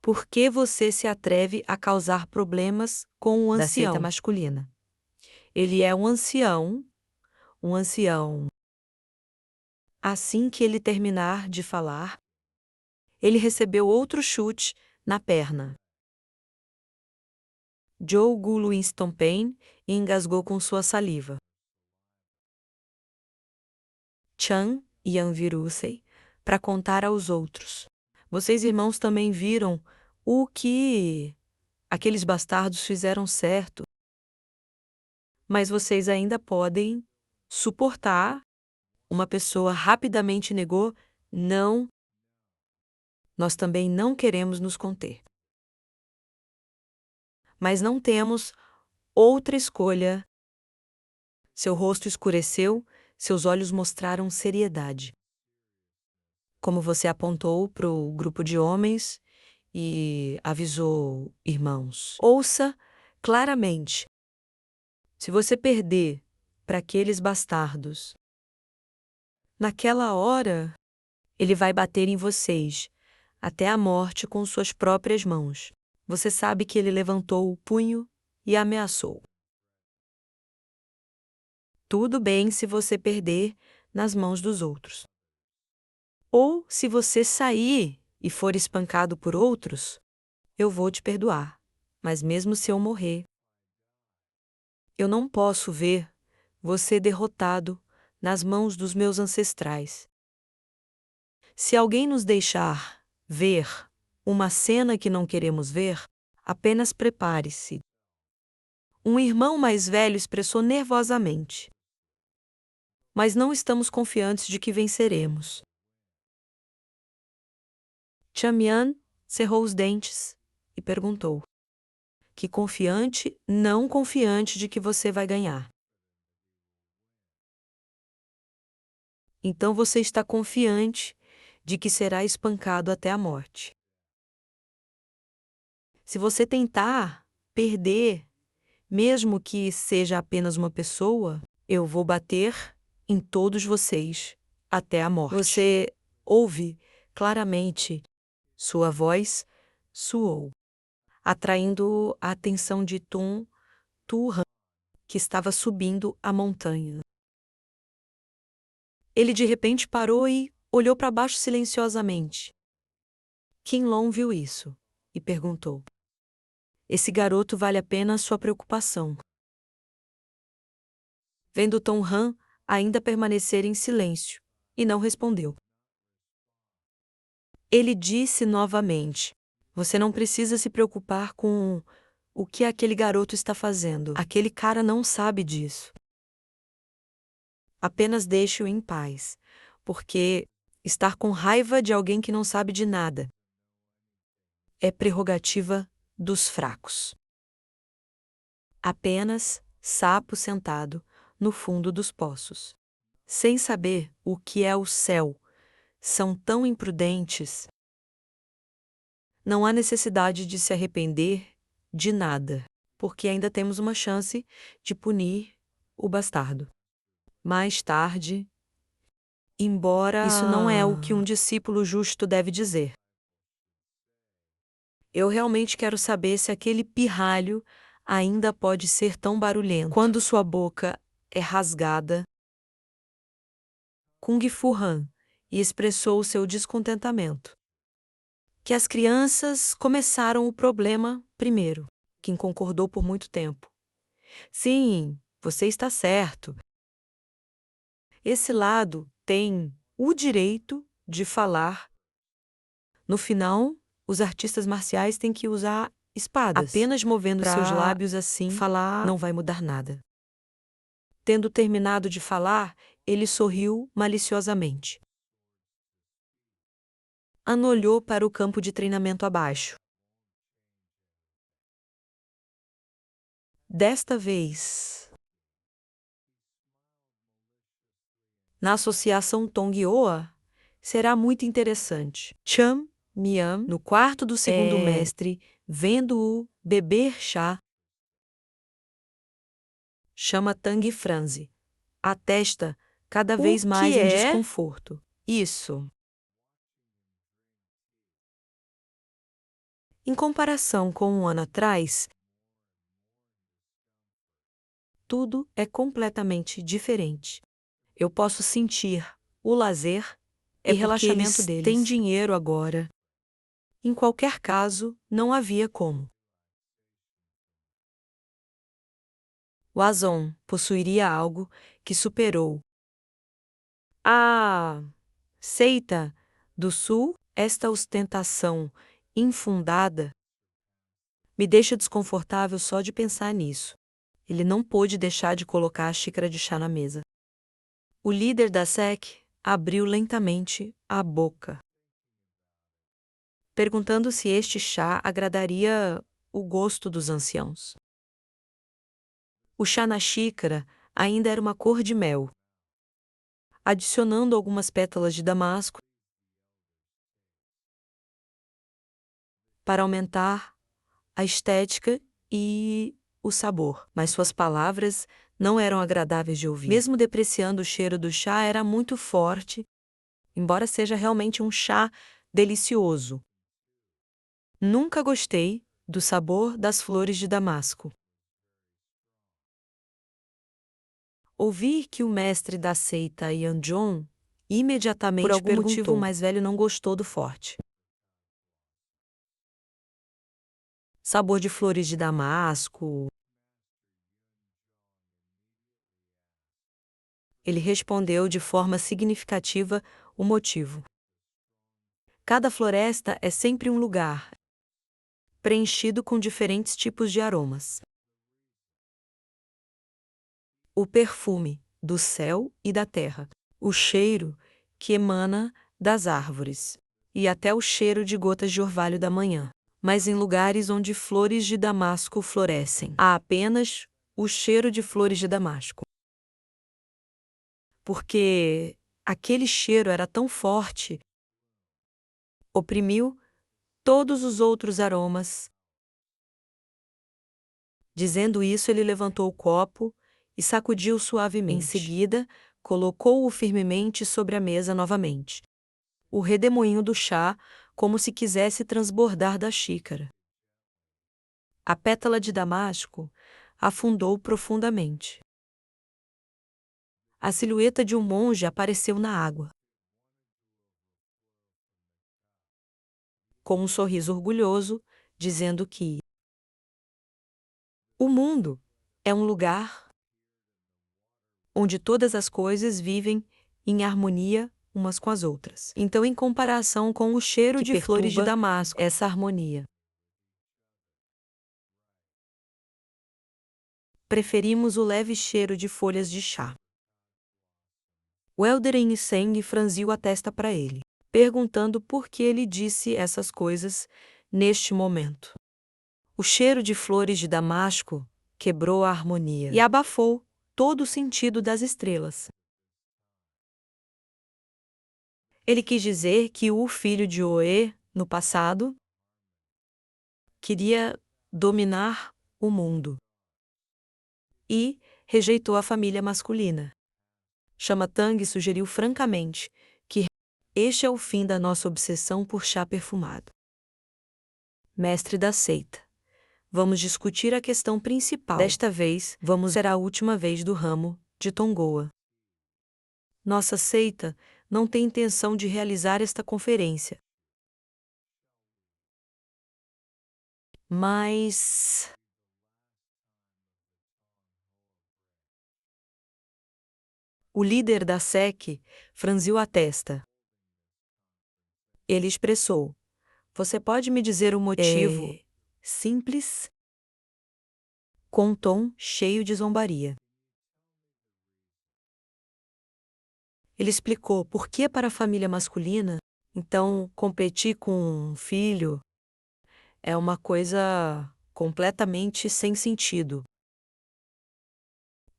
Por que você se atreve a causar problemas com o Da seita ancião? masculina. Ele é um ancião. Um ancião. Assim que ele terminar de falar, ele recebeu outro chute na perna. Joe Gulu Winston Payne engasgou com sua saliva. Chan e Yan Virusei para contar aos outros. Vocês, irmãos, também viram o que aqueles bastardos fizeram certo. Mas vocês ainda podem suportar. Uma pessoa rapidamente negou: não, nós também não queremos nos conter. Mas não temos outra escolha. Seu rosto escureceu, seus olhos mostraram seriedade. Como você apontou para o grupo de homens e avisou: irmãos, ouça claramente. Se você perder para aqueles bastardos, naquela hora, ele vai bater em vocês, até a morte com suas próprias mãos. Você sabe que ele levantou o punho e ameaçou. Tudo bem se você perder nas mãos dos outros. Ou se você sair e for espancado por outros, eu vou te perdoar. Mas mesmo se eu morrer, eu não posso ver você derrotado nas mãos dos meus ancestrais. Se alguém nos deixar ver uma cena que não queremos ver, apenas prepare-se. Um irmão mais velho expressou nervosamente. Mas não estamos confiantes de que venceremos. Chamian cerrou os dentes e perguntou: que confiante, não confiante de que você vai ganhar. Então você está confiante de que será espancado até a morte. Se você tentar perder, mesmo que seja apenas uma pessoa, eu vou bater em todos vocês até a morte. Você ouve claramente. Sua voz soou, atraindo a atenção de Tum Tu-Han, que estava subindo a montanha. Ele de repente parou e olhou para baixo silenciosamente. Qinlong viu isso e perguntou: esse garoto vale a pena a sua preocupação? Vendo Tom Han ainda permanecer em silêncio, e não respondeu. Ele disse novamente: você não precisa se preocupar com o que aquele garoto está fazendo. Aquele cara não sabe disso. Apenas deixe-o em paz, porque estar com raiva de alguém que não sabe de nada é prerrogativa dos fracos. Apenas sapo sentado no fundo dos poços, sem saber o que é o céu, são tão imprudentes. Não há necessidade de se arrepender de nada, porque ainda temos uma chance de punir o bastardo. Mais tarde, embora isso não é o que um discípulo justo deve dizer. Eu realmente quero saber se aquele pirralho ainda pode ser tão barulhento. Quando sua boca é rasgada, Kung Fu Han e expressou seu descontentamento. Que as crianças começaram o problema primeiro, quem concordou por muito tempo. Sim, você está certo. Esse lado tem o direito de falar. No final, os artistas marciais têm que usar espadas. Apenas movendo seus lábios assim, falar não vai mudar nada. Tendo terminado de falar, ele sorriu maliciosamente. An olhou para o campo de treinamento abaixo. Desta vez, na associação Tong-Oa, será muito interessante. Cham Mian, no quarto do segundo mestre, vendo-o beber chá, chama Tang franze a testa cada vez mais em desconforto. Isso. Em comparação com um ano atrás, tudo é completamente diferente. Eu posso sentir o lazer e relaxamento deles. Eles têm dinheiro agora. Em qualquer caso, não havia como. O Azon possuiria algo que superou a seita do Sul. Esta ostentação infundada me deixa desconfortável só de pensar nisso. Ele não pôde deixar de colocar a xícara de chá na mesa. O líder da SEC abriu lentamente a boca, perguntando se este chá agradaria o gosto dos anciãos. O chá na xícara ainda era uma cor de mel, adicionando algumas pétalas de damasco para aumentar a estética e o sabor. Mas suas palavras não eram agradáveis de ouvir. Mesmo depreciando o cheiro do chá, era muito forte, embora seja realmente um chá delicioso. Nunca gostei do sabor das flores de damasco. Ouvi que o mestre da seita Yanjon imediatamente por algum motivo o mais velho não gostou do forte sabor de flores de damasco. Ele respondeu de forma significativa o motivo. Cada floresta é sempre um lugar, preenchido com diferentes tipos de aromas. O perfume do céu e da terra, o cheiro que emana das árvores, e até o cheiro de gotas de orvalho da manhã. Mas em lugares onde flores de damasco florescem, há apenas o cheiro de flores de damasco. Porque aquele cheiro era tão forte, oprimiu todos os outros aromas. Dizendo isso, ele levantou o copo e sacudiu suavemente. Em seguida, colocou-o firmemente sobre a mesa novamente. O redemoinho do chá, como se quisesse transbordar da xícara. A pétala de damasco afundou profundamente. A silhueta de um monge apareceu na água. Com um sorriso orgulhoso, dizendo que o mundo é um lugar onde todas as coisas vivem em harmonia umas com as outras. Então, em comparação com o cheiro de flores de damasco, essa harmonia, preferimos o leve cheiro de folhas de chá. O elder Seng franziu a testa para ele, perguntando por que ele disse essas coisas neste momento. O cheiro de flores de damasco quebrou a harmonia e abafou todo o sentido das estrelas. Ele quis dizer que o filho de Oe, no passado, queria dominar o mundo e rejeitou a família masculina. Shamatang sugeriu francamente que este é o fim da nossa obsessão por chá perfumado. Mestre da seita, vamos discutir a questão principal. Desta vez, vamos ser a última vez do ramo de Tongoa. Nossa seita não tem intenção de realizar esta conferência. Mas o líder da SEC franziu a testa. Ele expressou: "Você pode me dizer o motivo?" Simples, com um tom cheio de zombaria. Ele explicou por que para a família masculina, então competir com um filho é uma coisa completamente sem sentido,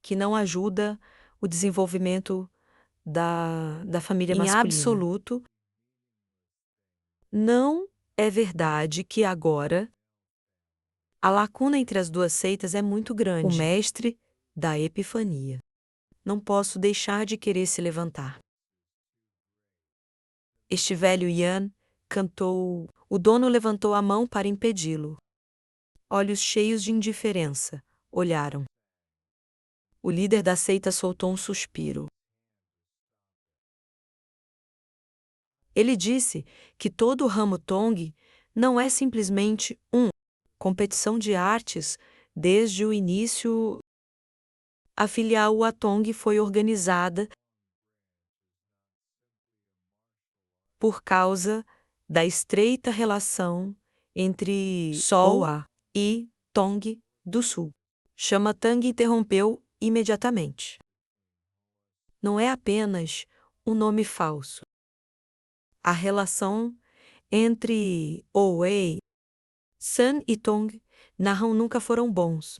que não ajuda o desenvolvimento da família masculina. Em absoluto, não é verdade que agora a lacuna entre as duas seitas é muito grande. O mestre da epifania. Não posso deixar de querer se levantar. Este velho Yan cantou. O dono levantou a mão para impedi-lo. Olhos cheios de indiferença olharam. O líder da seita soltou um suspiro. Ele disse que todo o ramo Tong não é simplesmente uma competição de artes. Desde o início, a filial Watong foi organizada por causa da estreita relação entre Sol Oa e Tong do Sul. Chamatang interrompeu imediatamente. Não é apenas um nome falso. A relação entre Owei, San e Tong narram nunca foram bons.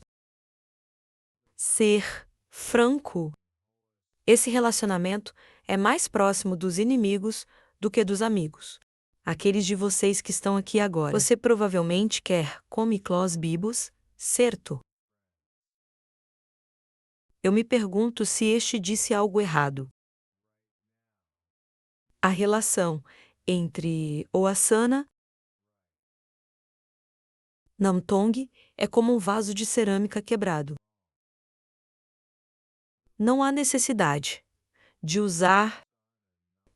Ser franco, esse relacionamento é mais próximo dos inimigos do que dos amigos. Aqueles de vocês que estão aqui agora. Você provavelmente quer Comiclos Bibos, certo? Eu me pergunto se este disse algo errado. A relação entre Oasana Namtong é como um vaso de cerâmica quebrado. Não há necessidade de usar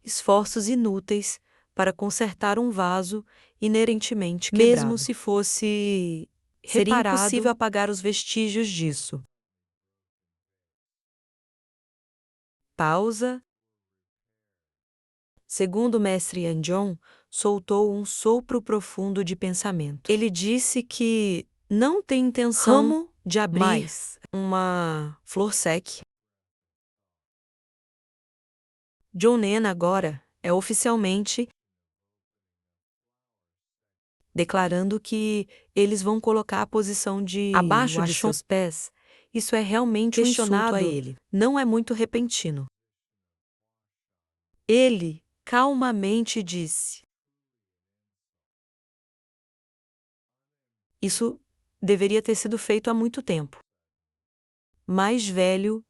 esforços inúteis para consertar um vaso inerentemente quebrado. Mesmo se fosse seria impossível apagar os vestígios disso. Pausa. Segundo o mestre Yanjong, soltou um sopro profundo de pensamento. Ele disse que não tem intenção de abrir uma flor sec. Jonen agora é oficialmente declarando que eles vão colocar a posição de abaixo de seus pés. Isso é realmente um insulto a ele. Não é muito repentino. Ele calmamente disse: isso deveria ter sido feito há muito tempo. Mais velho?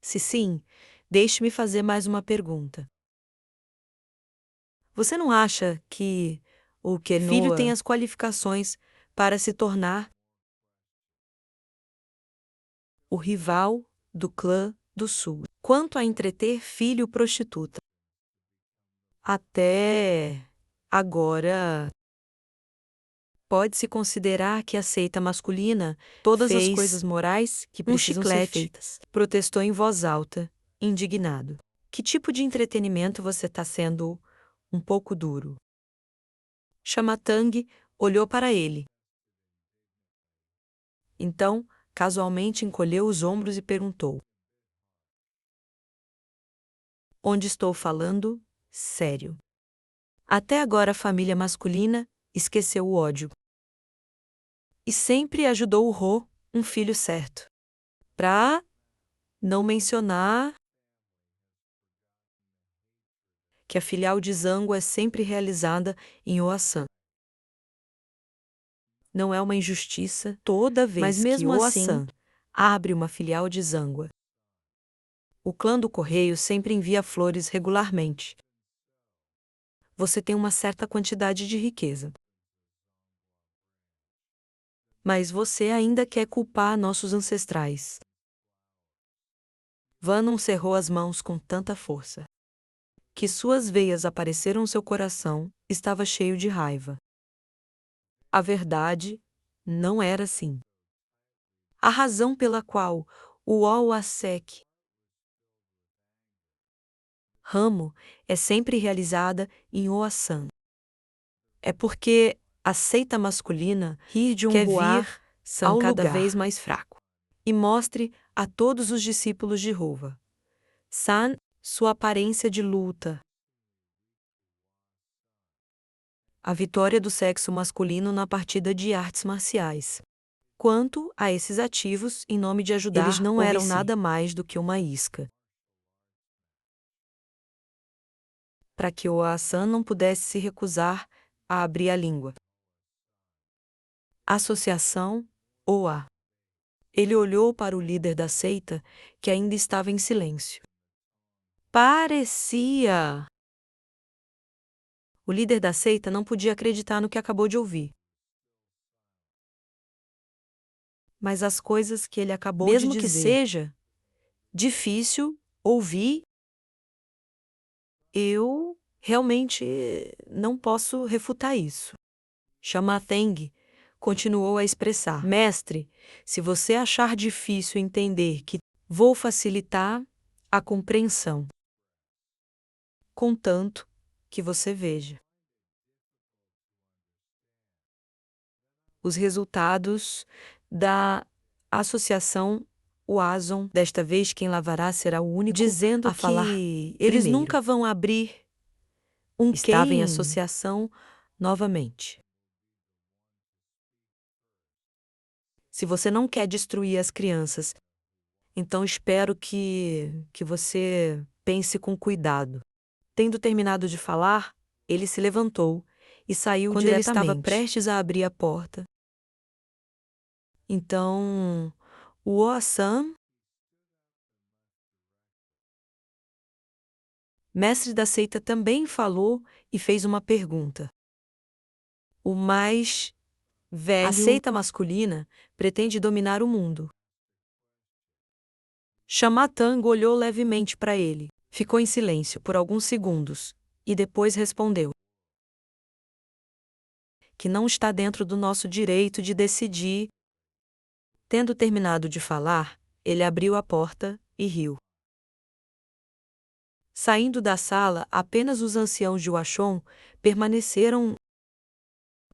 Se sim, deixe-me fazer mais uma pergunta. Você não acha que o filho tem as qualificações para se tornar o rival do clã do Sul? Quanto a entreter filho prostituta? Até agora, pode-se considerar que a seita masculina todas as coisas morais que precisam ser feitas. Protestou em voz alta, indignado. Que tipo de entretenimento você está sendo um pouco duro? Chamatang olhou para ele. Então, casualmente encolheu os ombros e perguntou: onde estou falando? Sério. Até agora a família masculina esqueceu o ódio. E sempre ajudou o Ho, um filho certo. Pra não mencionar que a filial de Zango é sempre realizada em Oasan. Não é uma injustiça toda vez mas mesmo que Oasan abre uma filial de Zangua. O clã do Correio sempre envia flores regularmente. Você tem uma certa quantidade de riqueza. Mas você ainda quer culpar nossos ancestrais. Vanon cerrou as mãos com tanta força que suas veias apareceram seu coração, estava cheio de raiva. A verdade não era assim. A razão pela qual o Oasek ramo é sempre realizada em Oasan é porque a seita masculina quer vir ao cada vez mais fraco e mostre a todos os discípulos de Hova San sua aparência de luta. A vitória do sexo masculino na partida de artes marciais. Quanto a esses ativos, em nome de ajudar, eles não eram nada mais do que uma isca. Para que o Asan não pudesse se recusar a abrir a língua. Associação OA. Ele olhou para o líder da seita, que ainda estava em silêncio. Parecia. O líder da seita não podia acreditar no que acabou de ouvir. Mas as coisas que ele acabou de dizer, mesmo que seja difícil ouvir, eu realmente não posso refutar isso. Shamateng continuou a expressar: Mestre, se você achar difícil entender que vou facilitar a compreensão, contanto que você veja os resultados da associação Uazon. Desta vez quem lavará será o único, dizendo a falar que eles primeiro. nunca vão abrir estava em associação novamente. Se você não quer destruir as crianças, então espero que você pense com cuidado. Tendo terminado de falar, ele se levantou e saiu Quando diretamente. ele estava prestes a abrir a porta. Então, o Oasan, mestre da seita, também falou e fez uma pergunta. O mais velho, a seita masculina, pretende dominar o mundo. Shamatang olhou levemente para ele, ficou em silêncio por alguns segundos e depois respondeu: que não está dentro do nosso direito de decidir. Tendo terminado de falar, ele abriu a porta e riu. Saindo da sala, apenas os anciãos de Washon permaneceram.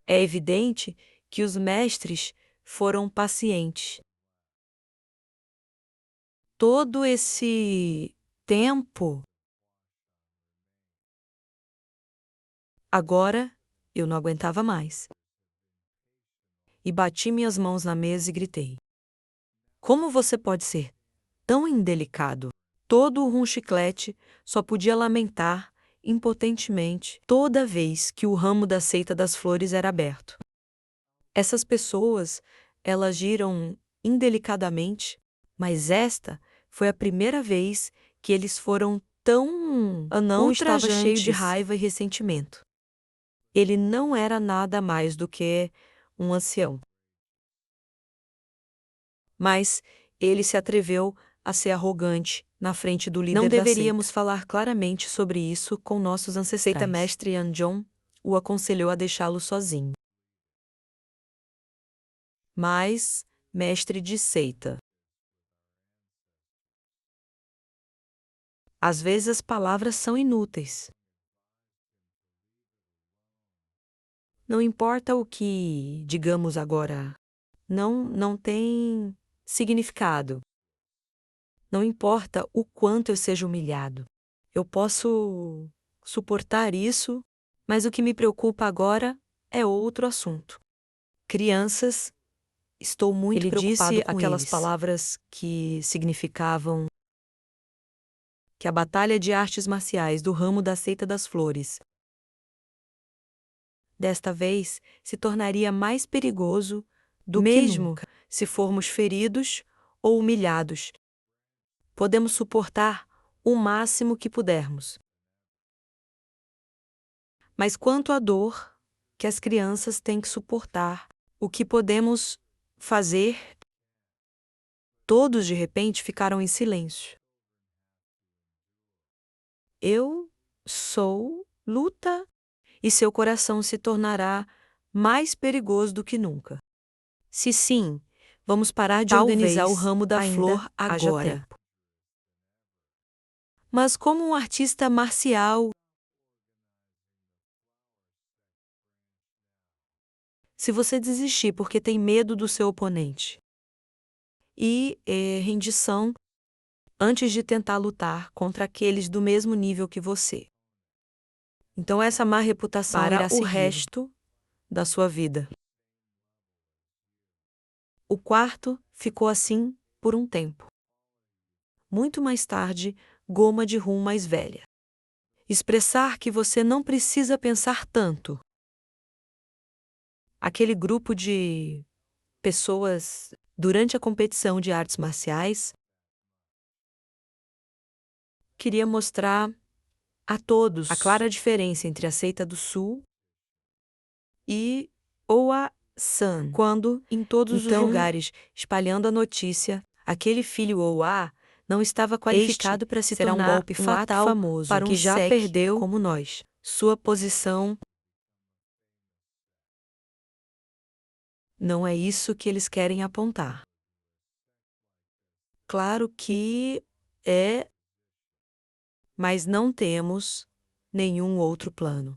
É evidente que os mestres foram pacientes. Todo esse tempo. Agora, eu não aguentava mais. E bati minhas mãos na mesa e gritei: Como você pode ser tão indelicado? Todo o chiclete só podia lamentar impotentemente toda vez que o ramo da seita das flores era aberto. Essas pessoas, elas agiram indelicadamente, mas esta foi a primeira vez que eles foram tão Anão estava cheio de raiva e ressentimento. Ele não era nada mais do que um ancião. Mas ele se atreveu a ser arrogante na frente do líder da seita. Não deveríamos falar claramente sobre isso com nossos ancestrais. Seita mestre Yanjon o aconselhou a deixá-lo sozinho. Mas, mestre de seita. Às vezes as palavras são inúteis. Não importa o que digamos agora, não tem significado. Não importa o quanto eu seja humilhado. Eu posso suportar isso, mas o que me preocupa agora é outro assunto. Crianças, estou muito preocupado com eles. Ele disse aquelas palavras que significavam que a batalha de artes marciais do ramo da seita das flores desta vez se tornaria mais perigoso do que nunca. Se formos feridos ou humilhados, podemos suportar o máximo que pudermos. Mas quanto à dor que as crianças têm que suportar, o que podemos fazer? Todos de repente ficaram em silêncio. Eu sou luta e seu coração se tornará mais perigoso do que nunca. Se sim, vamos parar de organizar o ramo da flor agora. Mas como um artista marcial, se você desistir porque tem medo do seu oponente e rendição antes de tentar lutar contra aqueles do mesmo nível que você. Então essa má reputação irá o resto da sua vida. O quarto ficou assim por um tempo. Muito mais tarde, Goma de Rum mais velha. Expressar que você não precisa pensar tanto. Aquele grupo de pessoas durante a competição de artes marciais queria mostrar a todos a clara diferença entre a seita do sul e Oa-san, quando, em todos os lugares, espalhando a notícia, aquele filho Oa não estava qualificado para se tornar um golpe fatal famoso para um que já perdeu como nós. Sua posição não é isso que eles querem apontar. Claro que é, mas não temos nenhum outro plano.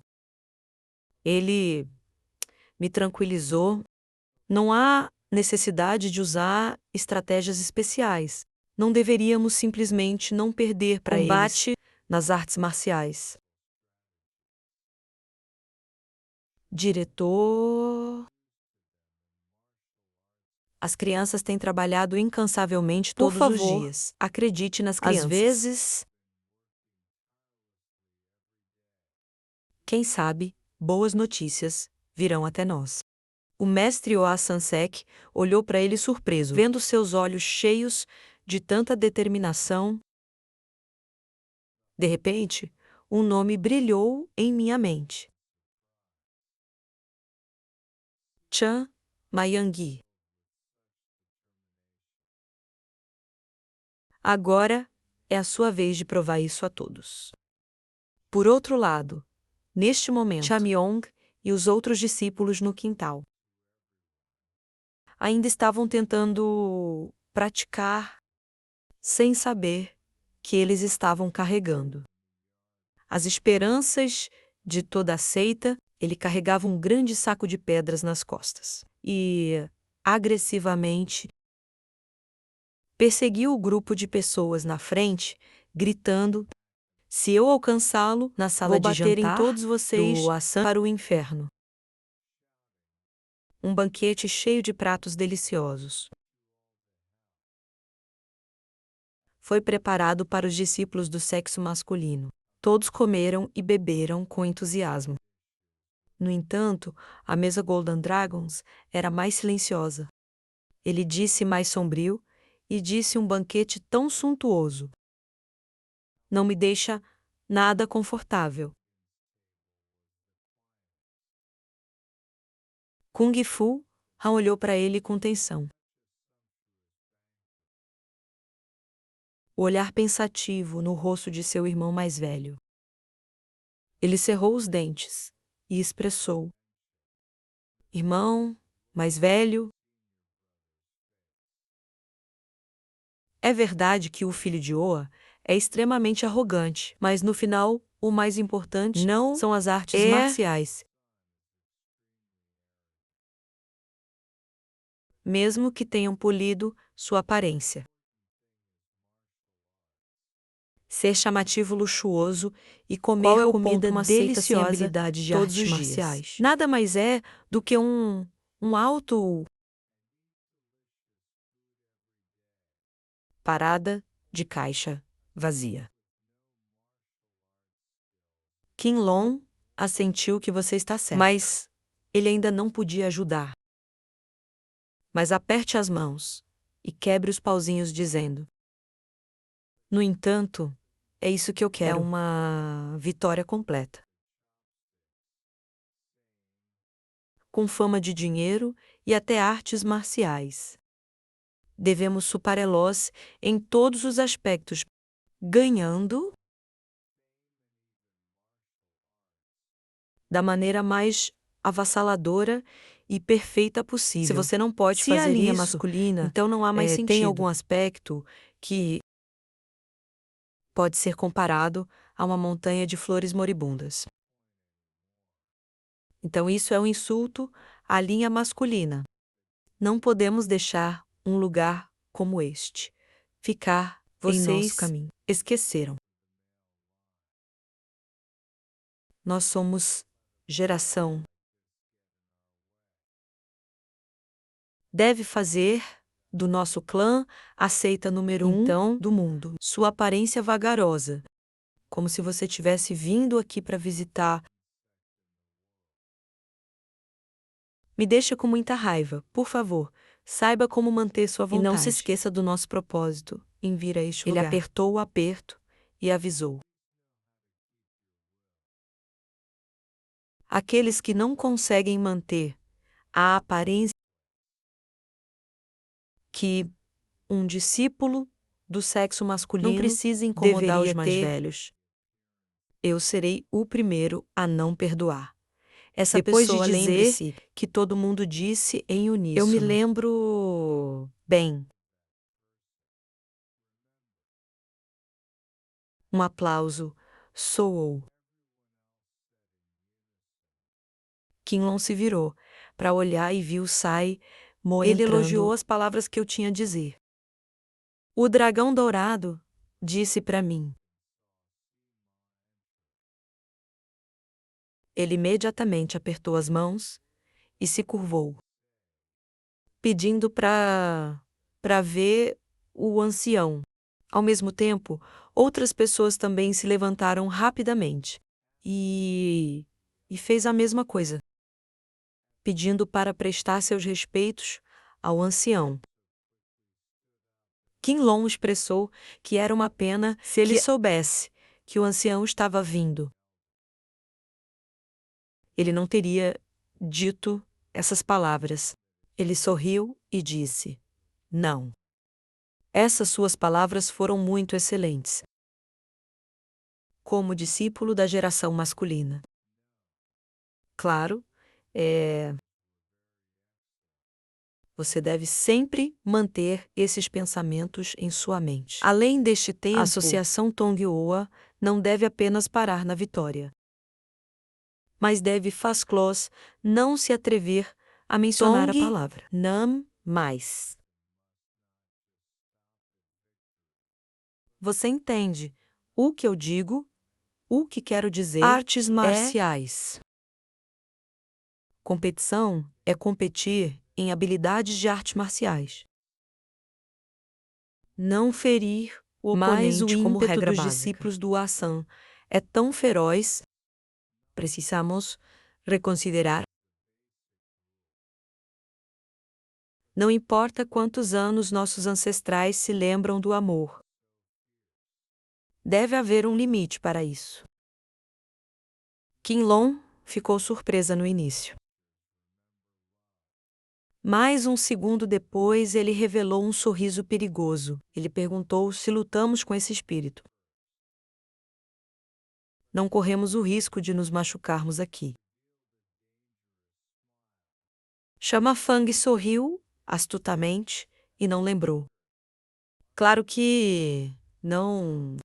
Ele me tranquilizou. Não há necessidade de usar estratégias especiais. Não deveríamos simplesmente não perder para eles nas artes marciais. Diretor. As crianças têm trabalhado incansavelmente todos os dias. Acredite nas crianças. Às vezes, quem sabe, boas notícias virão até nós. O mestre Oa Sansek olhou para ele surpreso, vendo seus olhos cheios de tanta determinação. De repente, um nome brilhou em minha mente. Chan Mayangui. Agora é a sua vez de provar isso a todos. Por outro lado, neste momento, Chamyong e os outros discípulos no quintal ainda estavam tentando praticar sem saber que eles estavam carregando. As esperanças de toda a seita, ele carregava um grande saco de pedras nas costas e, agressivamente, perseguiu o grupo de pessoas na frente, gritando: "Se eu alcançá-lo na sala de jantar, vou bater em todos vocês para o inferno." Um banquete cheio de pratos deliciosos foi preparado para os discípulos do sexo masculino. Todos comeram e beberam com entusiasmo. No entanto, a mesa Golden Dragons era mais silenciosa. Ele disse mais sombrio e disse um banquete tão suntuoso. Não me deixa nada confortável. Kung Fu Han olhou para ele com tensão. O olhar pensativo no rosto de seu irmão mais velho. Ele cerrou os dentes e expressou: "Irmão mais velho, é verdade que o filho de Oa é extremamente arrogante, mas no final, o mais importante não são as artes marciais. Mesmo que tenham polido sua aparência. Ser chamativo, luxuoso e comer comida deliciosa de todos os marciais. Nada mais é do que um alto parada de caixa vazia." Qin Long assentiu que você está certo. Mas ele ainda não podia ajudar. Mas aperte as mãos e quebre os pauzinhos dizendo: "No entanto, é isso que eu quero." É uma vitória completa. Com fama de dinheiro e até artes marciais. Devemos superá-los em todos os aspectos, ganhando da maneira mais avassaladora e perfeita possível. Se você não pode fazer a linha masculina, então não há mais sentido. Tem algum aspecto que pode ser comparado a uma montanha de flores moribundas. Então isso é um insulto à linha masculina. Não podemos deixar um lugar como este ficar em nosso caminho. Esqueceram. Nós somos geração. Deve fazer do nosso clã a seita número 1 do mundo. Sua aparência vagarosa, como se você tivesse vindo aqui para visitar. Me deixa com muita raiva, por favor. Saiba como manter sua vontade. E não se esqueça do nosso propósito em vir a este lugar. Ele apertou o aperto e avisou: Aqueles que não conseguem manter a aparência que um discípulo do sexo masculino Não precisa incomodar deveria os mais ter, velhos. eu serei o primeiro a não perdoar. Essa Depois de pessoa, dizer lembre-se, que todo mundo disse em uníssono. Eu me lembro bem. Um aplauso soou. Kinlon se virou para olhar e viu Sai Mo Ele entrando. elogiou As palavras que eu tinha a dizer. O dragão dourado disse para mim. Ele imediatamente apertou as mãos e se curvou, pedindo para ver o ancião. Ao mesmo tempo, outras pessoas também se levantaram rapidamente e fez a mesma coisa, pedindo para prestar seus respeitos ao ancião. Kinlon expressou que era uma pena se ele soubesse que o ancião estava vindo. Ele não teria dito essas palavras. Ele sorriu e disse: Não. Essas suas palavras foram muito excelentes. Como discípulo da geração masculina. Claro, você deve sempre manter esses pensamentos em sua mente. Além deste tempo, a Associação Tongyoa não deve apenas parar na vitória, mas deve faz-clos não se atrever a mencionar a palavra não mais. Você entende o que eu digo? O que quero dizer? Artes marciais. Competição é competir em habilidades de artes marciais. Não ferir o Mas o oponente como ímpeto regra dos básica. Discípulos do Asan é tão feroz. Precisamos reconsiderar. Não importa quantos anos nossos ancestrais se lembram do amor. Deve haver um limite para isso. Kinlon ficou surpresa no início. Mais um segundo depois, ele revelou um sorriso perigoso. Ele perguntou se lutamos com esse espírito. Não corremos o risco de nos machucarmos aqui. Chama Fang sorriu astutamente e não lembrou. Claro que não.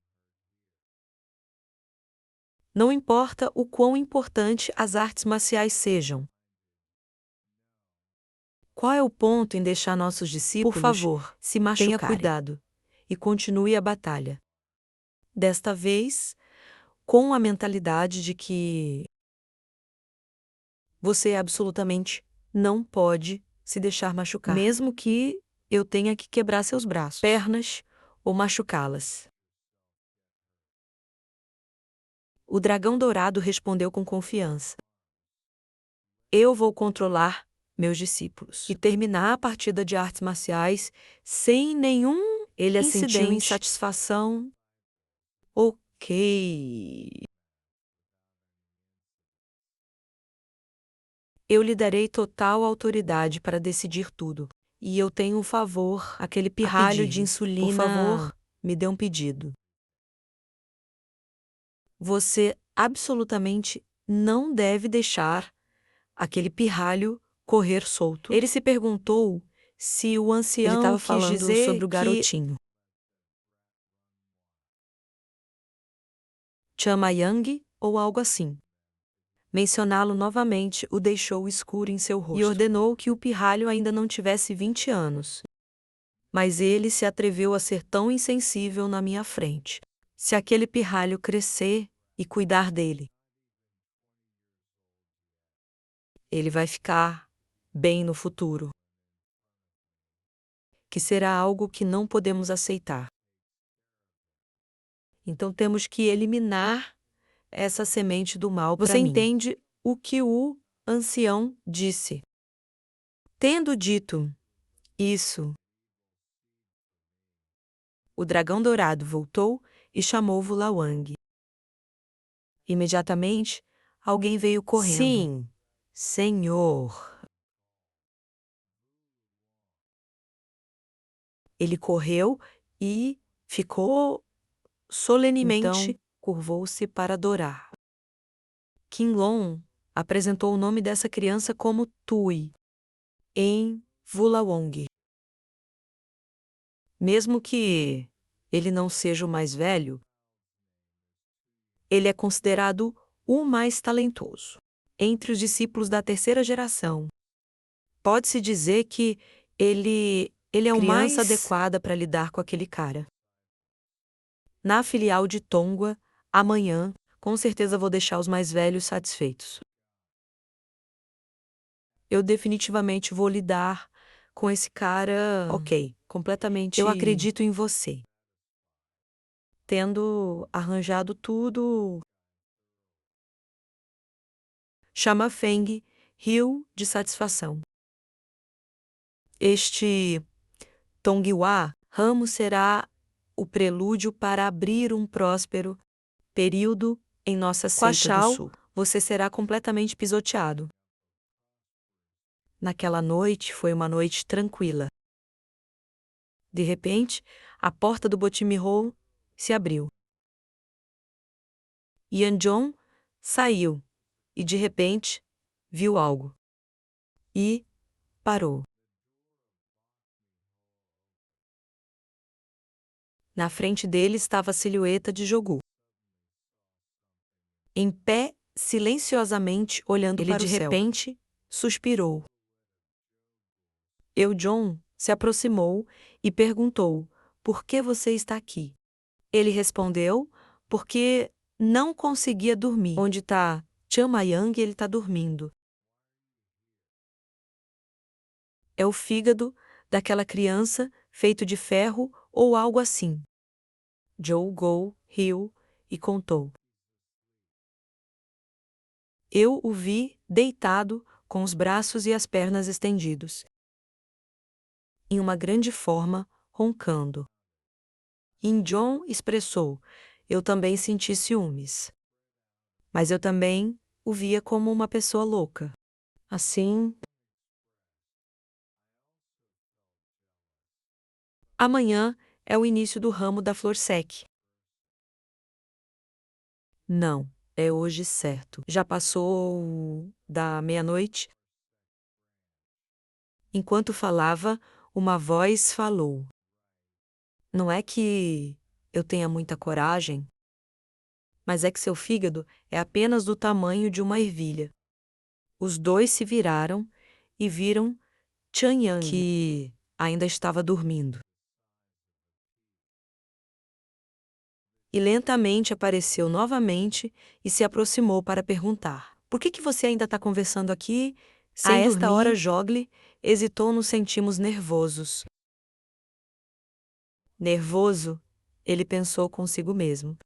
Não importa o quão importante as artes marciais sejam. Qual é o ponto em deixar nossos discípulos, por favor, se machucarem? Tenha cuidado e continue a batalha. Desta vez, com a mentalidade de que você absolutamente não pode se deixar machucar, mesmo que eu tenha que quebrar seus braços, pernas ou machucá-las. O dragão dourado respondeu com confiança. Eu vou controlar meus discípulos e terminar a partida de artes marciais sem nenhum Ele assentiu em satisfação. Ok. Eu lhe darei total autoridade para decidir tudo. E eu tenho um favor, aquele pirralho de insulina. Por favor, me dê um pedido. Você absolutamente não deve deixar aquele pirralho correr solto. Ele se perguntou se o ancião Ele estava quis falando dizer sobre o garotinho. Chama Yang ou algo assim. Mencioná-lo novamente o deixou escuro em seu rosto. E ordenou que o pirralho ainda não tivesse 20 anos. Mas ele se atreveu a ser tão insensível na minha frente. Se aquele pirralho crescer e cuidar dele, ele vai ficar bem no futuro. Que será algo que não podemos aceitar. Então temos que eliminar essa semente do mal para mim. Você entende o que o ancião disse? Tendo dito isso, o dragão dourado voltou e chamou Vulawang. Imediatamente, alguém veio correndo. Sim, senhor. Ele correu e ficou solenemente, Então, curvou-se para adorar. Qianlong apresentou o nome dessa criança como Tui, em Vulawong. Mesmo que ele não seja o mais velho, ele é considerado o mais talentoso. Entre os discípulos da terceira geração, pode-se dizer que ele é o mais adequado para lidar com aquele cara. Na filial de Tongua, amanhã, com certeza vou deixar os mais velhos satisfeitos. Eu definitivamente vou lidar com esse cara. Ok, completamente. Eu acredito em você. Tendo arranjado tudo. Chama Feng riu de satisfação. Este Tongwa ramo será o prelúdio para abrir um próspero período em nossa seita do sul. Você será completamente pisoteado. Naquela noite foi uma noite tranquila. De repente, a porta do Botimihou se abriu. Yanjong saiu e, de repente, viu algo. E parou. Na frente dele estava a silhueta de Jogu. Em pé, silenciosamente olhando para o céu. Ele de repente suspirou. Eujong se aproximou e perguntou: "Por que você está aqui?" Ele respondeu: "Porque não conseguia dormir. Onde está Chan Mayang, ele está dormindo. É o fígado daquela criança feito de ferro ou algo assim." Zhou Gou riu e contou: "Eu o vi deitado, com os braços e as pernas estendidos, em uma grande forma, roncando." Injong expressou: "Eu também senti ciúmes. Mas eu também o via como uma pessoa louca. Assim, amanhã é o início do ramo da flor sec." "Não, é hoje certo. Já passou da meia-noite?" Enquanto falava, uma voz falou: "Não é que eu tenha muita coragem, mas é que seu fígado é apenas do tamanho de uma ervilha." Os dois se viraram e viram Chan Yang, que ainda estava dormindo. E lentamente apareceu novamente e se aproximou para perguntar: "Por que você ainda está conversando aqui sem dormir?" A esta hora, Jogli hesitou. Nos sentimos nervosos. Nervoso, ele pensou consigo mesmo.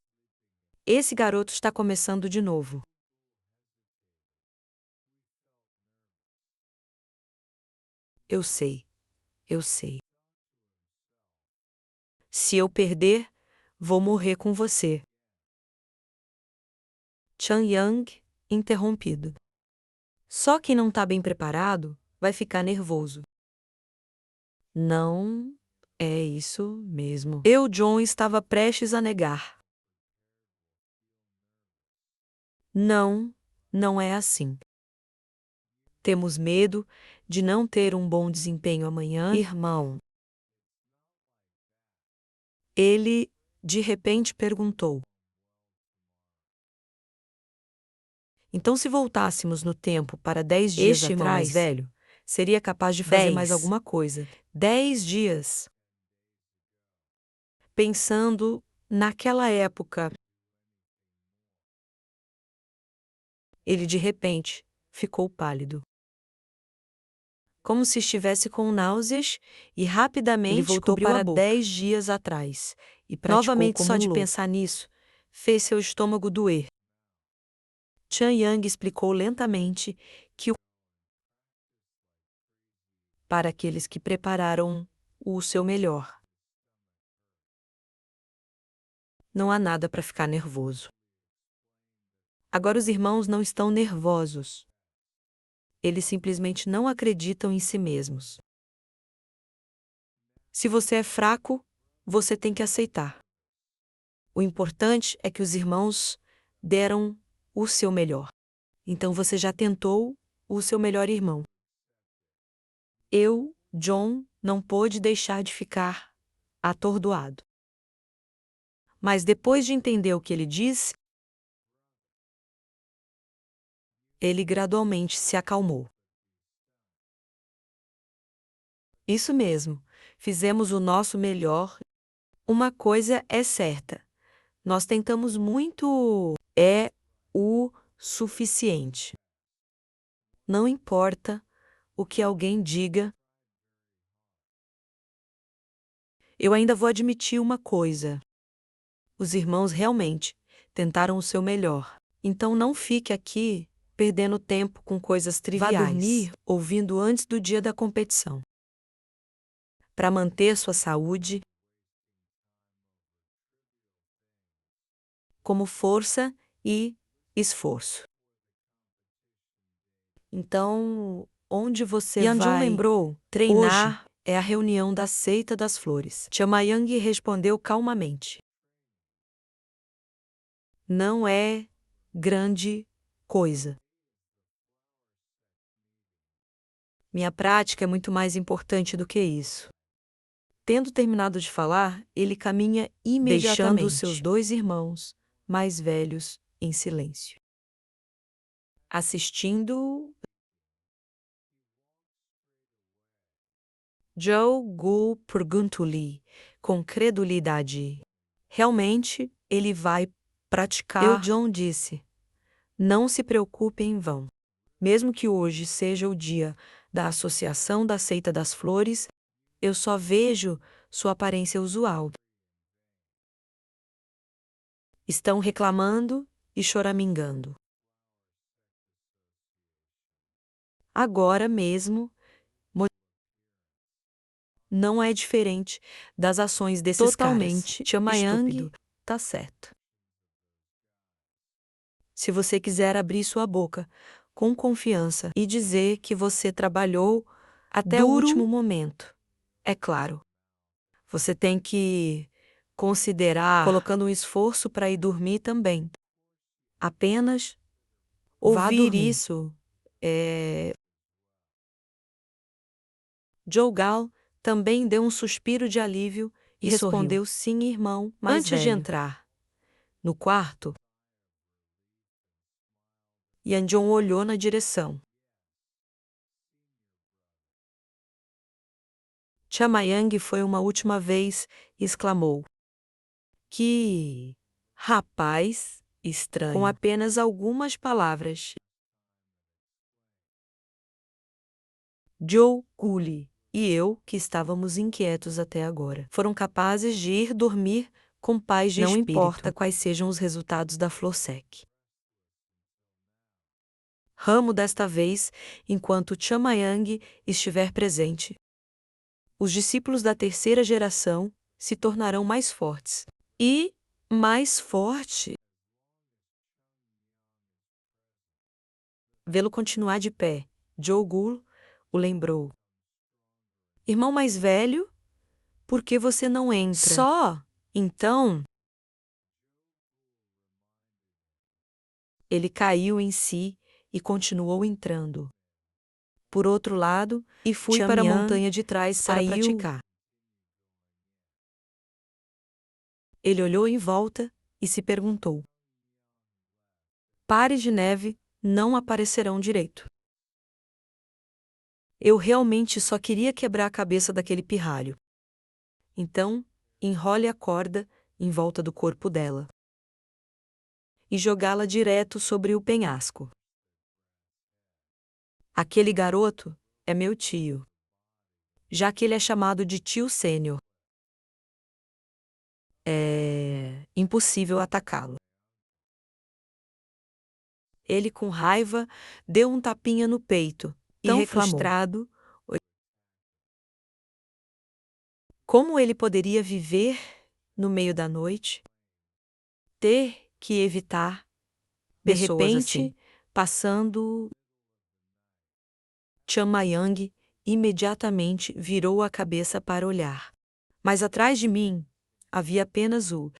Esse garoto está começando de novo. Eu sei, eu sei. Se eu perder, vou morrer com você. Chan Yang, interrompido. Só quem não está bem preparado vai ficar nervoso. Não é isso mesmo. John estava prestes a negar. Não, não é assim. Temos medo de não ter um bom desempenho amanhã, irmão. Ele, de repente, perguntou: "Então, se voltássemos no tempo para 10 dias Este irmão atrás, mais velho seria capaz de fazer mais 10. alguma coisa." 10 dias. Pensando naquela época, ele de repente ficou pálido, como se estivesse com náuseas, e rapidamente ele voltou para 10 dias atrás e praticou novamente como só de pensar nisso, fez seu estômago doer. Chan Yang explicou lentamente que para aqueles que prepararam o seu melhor, não há nada para ficar nervoso. Agora os irmãos não estão nervosos. Eles simplesmente não acreditam em si mesmos. Se você é fraco, você tem que aceitar. O importante é que os irmãos deram o seu melhor. Então você já tentou o seu melhor irmão. John, não pôde deixar de ficar atordoado. Mas depois de entender o que ele disse, ele gradualmente se acalmou. Isso mesmo, fizemos o nosso melhor. Uma coisa é certa: nós tentamos muito, é o suficiente. Não importa o que alguém diga. Eu ainda vou admitir uma coisa. Os irmãos realmente tentaram o seu melhor. Então não fique aqui perdendo tempo com coisas triviais. Vá dormir ouvindo antes do dia da competição. Para manter sua saúde como força e esforço. Então, onde você Yanjun vai lembrou, treinar hoje é a reunião da seita das flores. Chamayang respondeu calmamente. Não é grande coisa. Minha prática é muito mais importante do que isso. Tendo terminado de falar, ele caminha imediatamente, deixando seus 2 irmãos mais velhos em silêncio. Assistindo, Joe Gu perguntou-lhe com credulidade. Realmente, ele vai praticar? John disse. Não se preocupe em vão. Mesmo que hoje seja o dia da Associação da Seita das Flores, eu só vejo sua aparência usual. Estão reclamando e choramingando. Agora mesmo, não é diferente das ações desses Totalmente caras. Chamayang tá certo. Se você quiser abrir sua boca com confiança e dizer que você trabalhou até o último momento, é claro. Você tem que considerar colocando um esforço para ir dormir também. Apenas ouvir isso é... Joe Gal também deu um suspiro de alívio e respondeu sim, irmão mais velho. Antes de entrar no quarto, Yanjun olhou na direção. Chamayang foi uma última vez e exclamou. Que rapaz estranho. Com apenas algumas palavras. Joe Cooley e eu, que estávamos inquietos até agora, foram capazes de ir dormir com paz de espírito. Não importa quais sejam os resultados da flor sec. Ramo desta vez, enquanto Chamayang estiver presente. Os discípulos da terceira geração se tornarão mais fortes. E mais forte. Vê-lo continuar de pé. Joe Gul o lembrou. Irmão mais velho, por que você não entra? Só, então... Ele caiu em si e continuou entrando. Por outro lado, e fui para a montanha de trás para praticar. Ele olhou em volta e se perguntou. Pares de neve não aparecerão direito. Eu realmente só queria quebrar a cabeça daquele pirralho. Então, enrole a corda em volta do corpo dela e jogá-la direto sobre o penhasco. Aquele garoto é meu tio, já que ele é chamado de tio sênior. É impossível atacá-lo. Ele, com raiva, deu um tapinha no peito e reclamou. Frustrado, como ele poderia viver no meio da noite? Ter que evitar De pessoas repente, assim. passando, Chan Mayang imediatamente virou a cabeça para olhar. Mas atrás de mim havia apenas o